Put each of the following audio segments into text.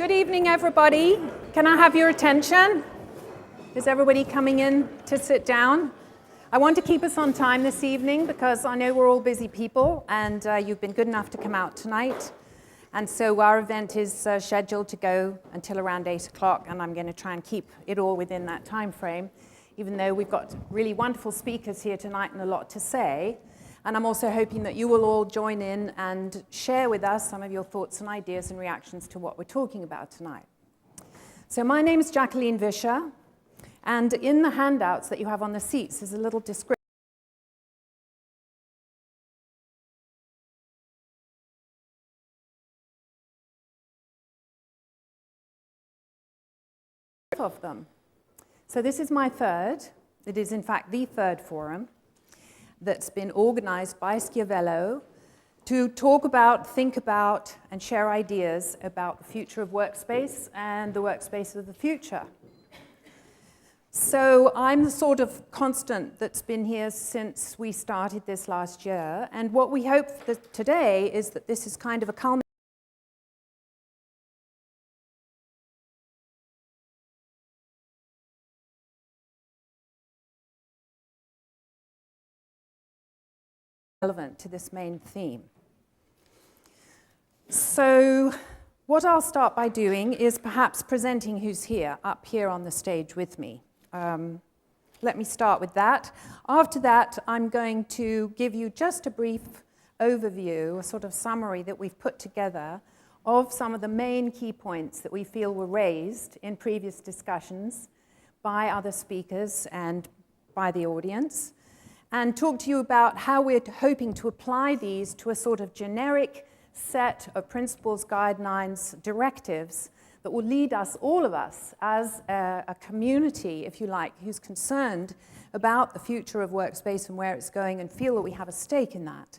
Good evening, everybody. Can I have your attention? Is everybody coming in to sit down? I want to keep us on time this evening because I know we're all busy people and you've been good enough to come out tonight. And so our event is scheduled to go until around 8 o'clock, and I'm going to try and keep it all within that time frame, even though we've got really wonderful speakers here tonight and a lot to say. And I'm also hoping that you will all join in and share with us some of your thoughts and ideas and reactions to what we're talking about tonight. So my name is Jacqueline Vischer, and in the handouts that you have on the seats is a little description of them. So this is my third. It is in fact the third forum that's been organized by Schiavello to talk about, think about, and share ideas about the future of workspace and the workspace of the future. So I'm the sort of constant that's been here since we started this last year, and what we hope today is that this is kind of a culmination relevant to this main theme. So what I'll start by doing is perhaps presenting who's here, up here on the stage with me. Let me start with that. After that, I'm going to give you just a brief overview, a sort of summary that we've put together of some of the main key points that we feel were raised in previous discussions by other speakers and by the audience, and talk to you about how we're hoping to apply these to a sort of generic set of principles, guidelines, directives that will lead us, all of us, as a community, if you like, who's concerned about the future of workspace and where it's going and feel that we have a stake in that,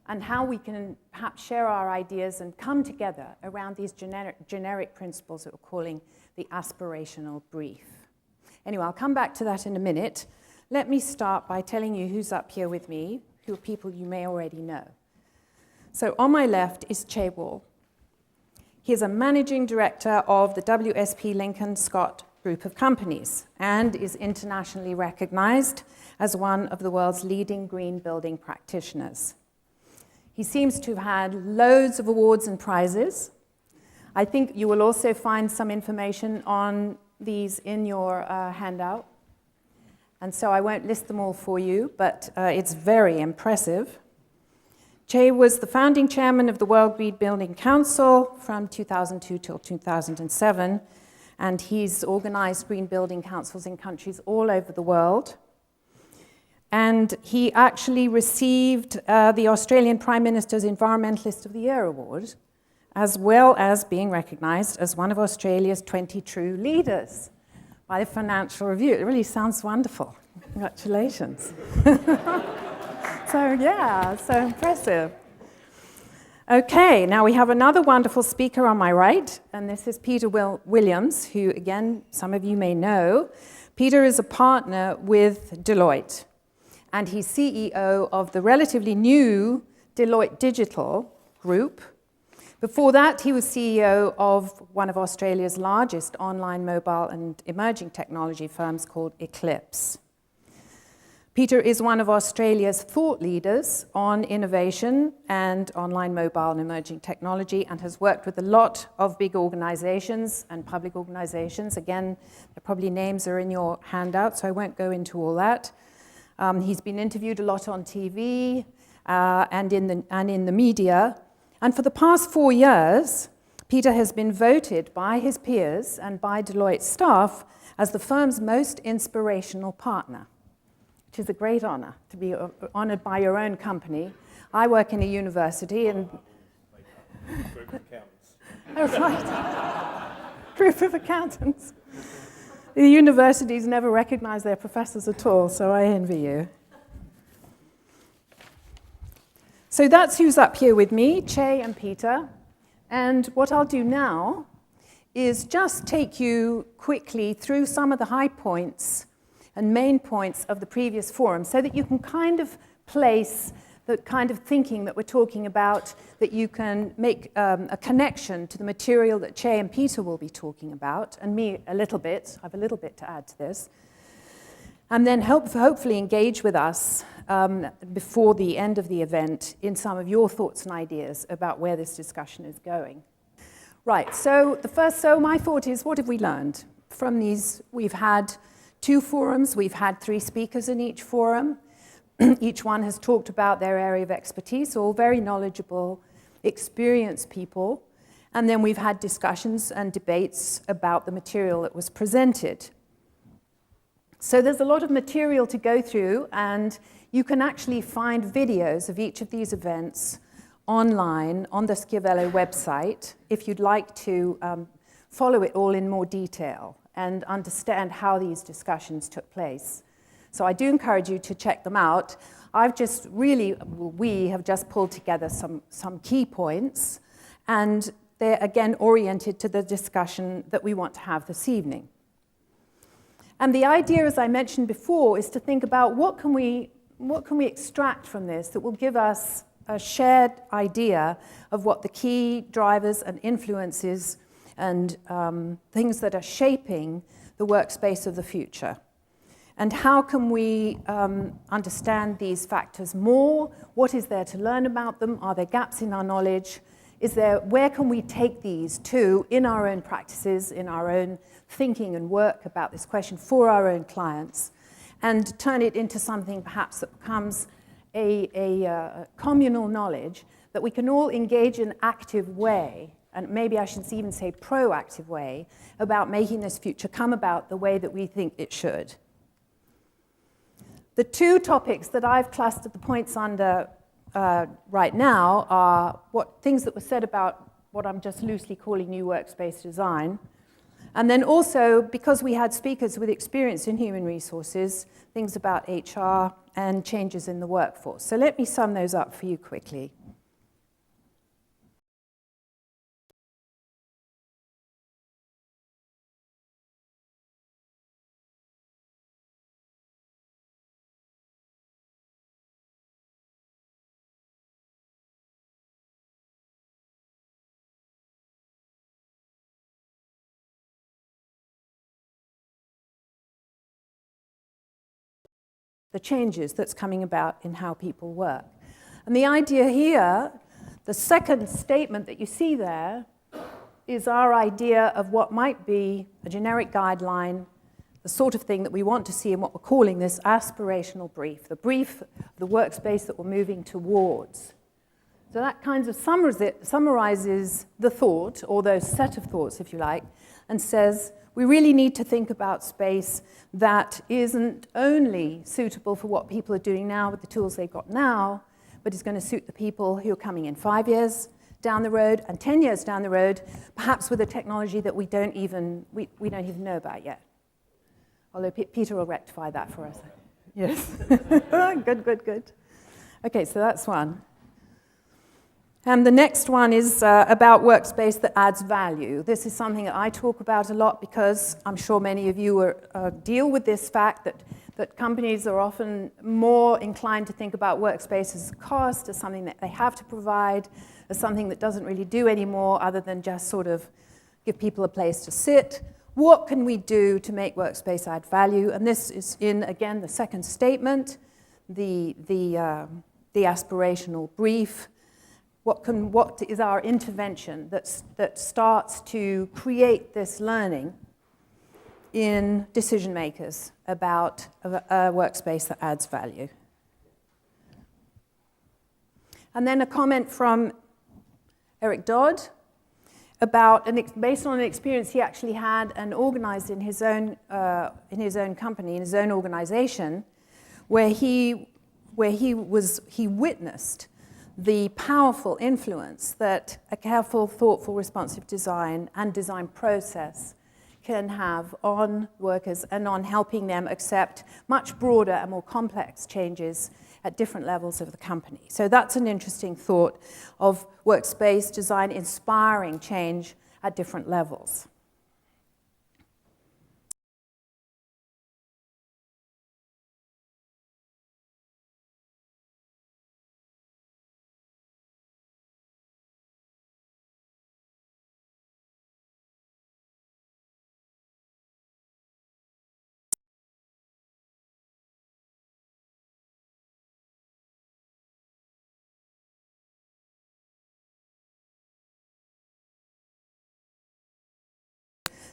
and how we can perhaps share our ideas and come together around these generic principles that we're calling the aspirational brief. Anyway, I'll come back to that in a minute. Let me start by telling you who's up here with me, who are people you may already know. So on my left is Che Wall. He is a managing director of the WSP Lincoln Scott Group of Companies and is internationally recognized as one of the world's leading green building practitioners. He seems to have had loads of awards and prizes. I think you will also find some information on these in your handout. And so I won't list them all for you, but it's very impressive. Che was the founding chairman of the World Green Building Council from 2002 till 2007, and he's organized green building councils in countries all over the world. And he actually received the Australian Prime Minister's Environmentalist of the Year award, as well as being recognized as one of Australia's 20 true leaders by the Financial Review. It really sounds wonderful. Congratulations. So impressive. Okay, now we have another wonderful speaker on my right, and this is Peter Williams, who, again, some of you may know. Peter is a partner with Deloitte, and he's CEO of the relatively new Deloitte Digital Group. Before that, he was CEO of one of Australia's largest online mobile and emerging technology firms called Eclipse. Peter is one of Australia's thought leaders on innovation and online mobile and emerging technology, and has worked with a lot of big organizations and public organizations. Again, probably names are in your handout, so I won't go into all that. He's been interviewed a lot on TV and in the media. And for the past 4 years, Peter has been voted by his peers and by Deloitte staff as the firm's most inspirational partner, which is a great honor to be honored by your own company. I work in a university and... Group of accountants. Oh, right. Group of accountants. The universities never recognize their professors at all, so I envy you. So that's who's up here with me, Che and Peter. And what I'll do now is just take you quickly through some of the high points and main points of the previous forum so that you can kind of place the kind of thinking that we're talking about, that you can make a connection to the material that Che and Peter will be talking about, and me a little bit. I have a little bit to add to this. And then hopefully engage with us before the end of the event in some of your thoughts and ideas about where this discussion is going. Right, so my thought is, what have we learned from these? We've had 2 forums, we've had 3 speakers in each forum. Each one has talked about their area of expertise, all very knowledgeable, experienced people. And then we've had discussions and debates about the material that was presented. So there's a lot of material to go through, and you can actually find videos of each of these events online on the Schiavello website if you'd like to follow it all in more detail and understand how these discussions took place. So I do encourage you to check them out. We have just pulled together some key points, and they're again oriented to the discussion that we want to have this evening. And the idea, as I mentioned before, is to think about what can we extract from this that will give us a shared idea of what the key drivers and influences and things that are shaping the workspace of the future. And how can we understand these factors more? What is there to learn about them? Are there gaps in our knowledge? Where can we take these to in our own practices, in our own thinking and work about this question for our own clients, and turn it into something perhaps that becomes a communal knowledge that we can all engage in an active way, and maybe I should even say proactive way, about making this future come about the way that we think it should. The 2 topics that I've clustered the points under right now are things that were said about what I'm just loosely calling new workspace design. And then also, because we had speakers with experience in human resources, things about HR and changes in the workforce. So let me sum those up for you quickly. The changes that's coming about in how people work. And the idea here, the second statement that you see there, is our idea of what might be a generic guideline, the sort of thing that we want to see in what we're calling this aspirational brief, the brief of the workspace that we're moving towards. So that kind of summarizes the thought, or those set of thoughts, if you like, and says, we really need to think about space that isn't only suitable for what people are doing now with the tools they've got now, but is going to suit the people who are coming in 5 years down the road and 10 years down the road, perhaps with a technology that we don't even know about yet. Although Peter will rectify that for us. Yes. Good. Okay, so that's one. And the next one is about workspace that adds value. This is something that I talk about a lot because I'm sure many of you deal with this fact that companies are often more inclined to think about workspace as a cost, as something that they have to provide, as something that doesn't really do anymore other than just sort of give people a place to sit. What can we do to make workspace add value? And this is in, again, the second statement, the aspirational brief. What is our intervention that starts to create this learning in decision makers about a workspace that adds value? And then a comment from Eric Dodd about, based on an experience he actually had and organized in his own company, in his own organization, where he witnessed the powerful influence that a careful, thoughtful, responsive design and design process can have on workers and on helping them accept much broader and more complex changes at different levels of the company. So that's an interesting thought of workspace design inspiring change at different levels.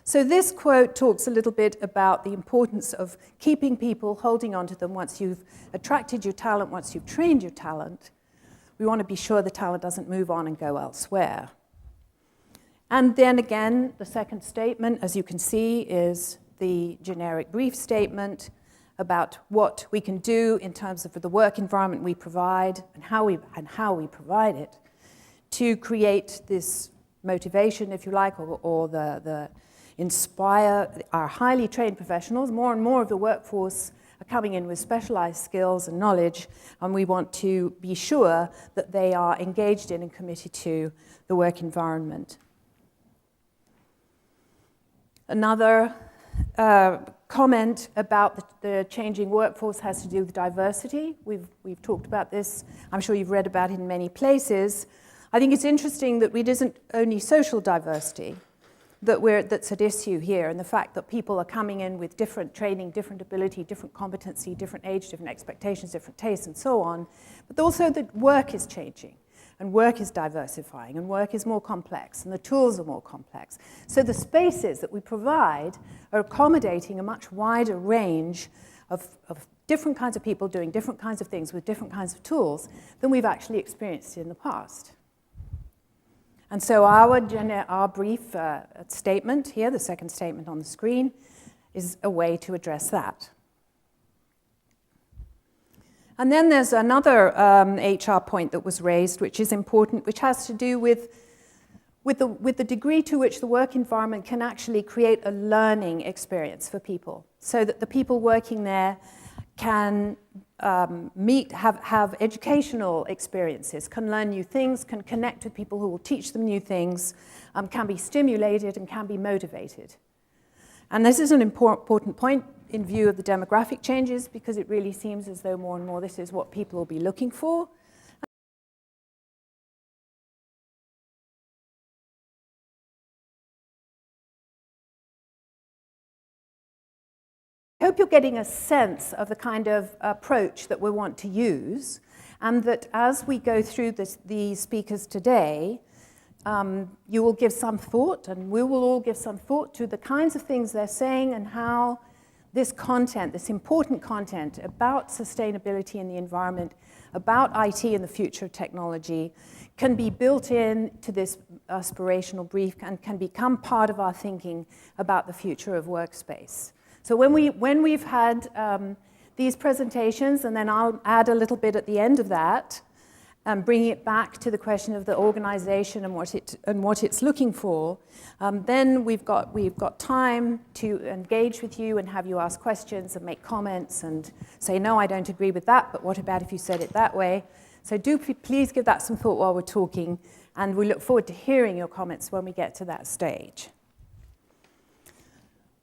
So this quote talks a little bit about the importance of keeping people, holding on to them once you've attracted your talent, once you've trained your talent. We want to be sure the talent doesn't move on and go elsewhere. And then again, the second statement, as you can see, is the generic brief statement about what we can do in terms of the work environment we provide and how we provide it to create this motivation, if you like, or the inspire our highly trained professionals. More and more of the workforce are coming in with specialized skills and knowledge, and we want to be sure that they are engaged in and committed to the work environment. Another comment about the changing workforce has to do with diversity. We've talked about this. I'm sure you've read about it in many places. I think it's interesting that it isn't only social diversity that's at issue here, and the fact that people are coming in with different training, different ability, different competency, different age, different expectations, different tastes, and so on, but also that work is changing. And work is diversifying, and work is more complex, and the tools are more complex. So the spaces that we provide are accommodating a much wider range of different kinds of people doing different kinds of things with different kinds of tools than we've actually experienced in the past. And so our brief statement here, the second statement on the screen, is a way to address that. And then there's another HR point that was raised, which is important, which has to do with the degree to which the work environment can actually create a learning experience for people, so that the people working there can have educational experiences, can learn new things, can connect with people who will teach them new things, can be stimulated and can be motivated. And this is an important point in view of the demographic changes, because it really seems as though more and more this is what people will be looking for. I hope you're getting a sense of the kind of approach that we want to use, and that as we go through these speakers today, you will give some thought, and we will all give some thought to the kinds of things they're saying and how this content, this important content about sustainability in the environment, about IT and the future of technology, can be built in to this aspirational brief and can become part of our thinking about the future of workspace. So when we've had these presentations, and then I'll add a little bit at the end of that, bringing it back to the question of the organization and what it's looking for, then we've got time to engage with you and have you ask questions and make comments and say, no, I don't agree with that, but what about if you said it that way? So do please give that some thought while we're talking, and we look forward to hearing your comments when we get to that stage.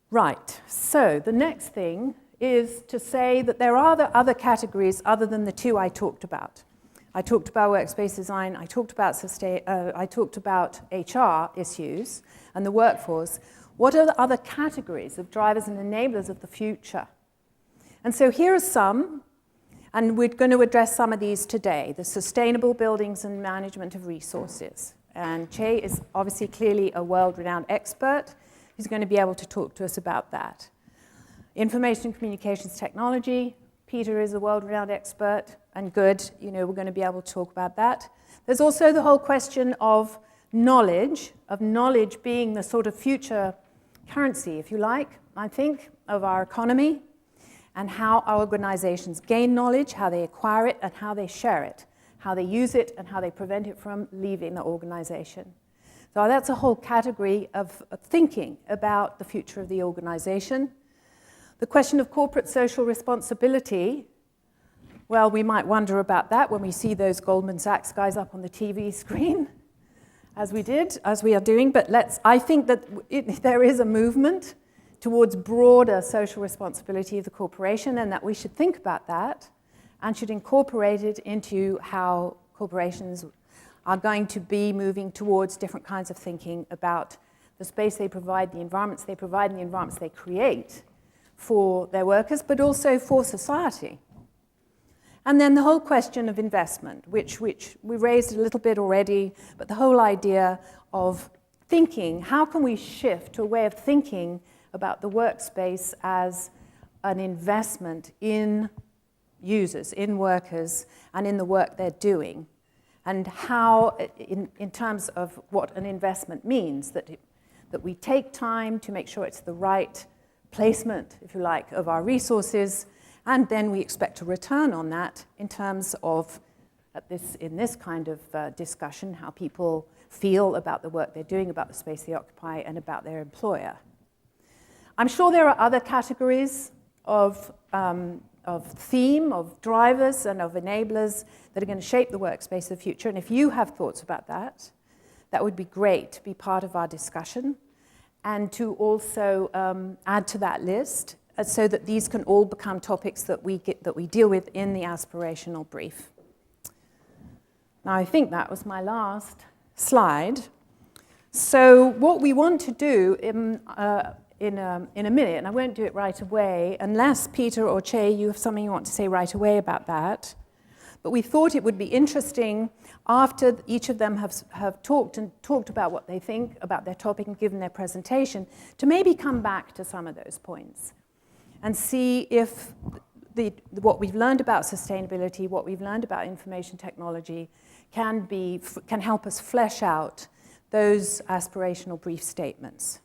Right, so the next thing is to say that there are other categories other than the two I talked about. I talked about workspace design, I talked about HR issues and the workforce. What are the other categories of drivers and enablers of the future? And so here are some, and we're going to address some of these today. The sustainable buildings and management of resources. And Che is obviously clearly a world-renowned expert who's going to be able to talk to us about that. Information and communications technology. Peter is a world-renowned expert, and good, we're going to be able to talk about that. There's also the whole question of knowledge being the sort of future currency, if you like, I think, of our economy, and how our organizations gain knowledge, how they acquire it, and how they share it, how they use it, and how they prevent it from leaving the organization. So that's a whole category of thinking about the future of the organization. The question of corporate social responsibility, well, we might wonder about that when we see those Goldman Sachs guys up on the TV screen, as we are doing, but I think that there is a movement towards broader social responsibility of the corporation, and that we should think about that and should incorporate it into how corporations are going to be moving towards different kinds of thinking about the space they provide, the environments they provide, and the environments they create for their workers, but also for society. And then the whole question of investment, which we raised a little bit already, but the whole idea of thinking, how can we shift to a way of thinking about the workspace as an investment in users, in workers, and in the work they're doing, and how, in terms of what an investment means, that we take time to make sure it's the right placement, if you like, of our resources, and then we expect a return on that in terms of, in this kind of discussion, how people feel about the work they're doing, about the space they occupy, and about their employer. I'm sure there are other categories of theme, of drivers, and of enablers that are going to shape the workspace of the future. And if you have thoughts about that, that would be great to be part of our discussion and to also add to that list so that these can all become topics that we deal with in the aspirational brief. Now, I think that was my last slide. So what we want to do in a minute, and I won't do it right away, unless Peter or Che, you have something you want to say right away about that. But we thought it would be interesting, after each of them have talked about what they think about their topic and given their presentation, to maybe come back to some of those points and see if what we've learned about sustainability, what we've learned about information technology, can help us flesh out those aspirational brief statements.